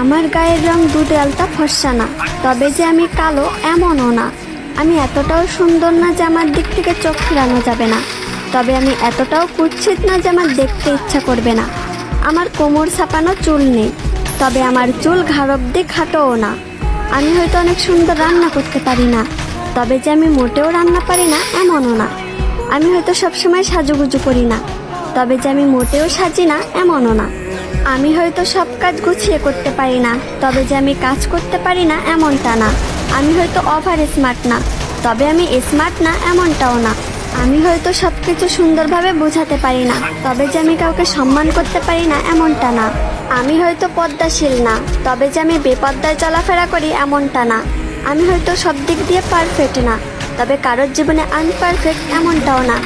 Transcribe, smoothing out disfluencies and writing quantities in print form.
আমার গায়ের রং দুধে আলতা ফর্সা না, তবে যে আমি কালো এমনও না। আমি এতটাও সুন্দর না যে আমার দিক থেকে চোখ ফেরানো যাবে না, তবে আমি এতটাও কুৎসিত না যে আমার দেখতে ইচ্ছা করবে না। আমার কোমর ছাপানো চুল নেই, তবে আমার চুল ঘাড় অব্দি খাটোও না। আমি হয়তো অনেক সুন্দর রান্না করতে পারি না, তবে যে আমি মোটেও রান্না পারি না এমনও না। আমি হয়তো সবসময় সাজুগুজু করি না, তবে যে আমি মোটেও সাজি না এমনও না। আমি হয়তো সব কাজ গুছিয়ে করতে পারি না, তবে যে আমি কাজ করতে পারি না এমনটা না। আমি হয়তো ওভার স্মার্ট না, তবে আমি স্মার্ট না এমনটাও না। আমি হয়তো সব কিছু সুন্দরভাবে বোঝাতে পারি না, তবে যে আমি কাউকে সম্মান করতে পারি না এমনটা না। আমি হয়তো পদ্মাশীল না, তবে যে আমি বেপদ্দায় চলাফেরা করি এমনটা না। আমি হয়তো সব দিক দিয়ে পারফেক্ট না, তবে কারোর জীবনে আনপারফেক্ট এমনটাও না।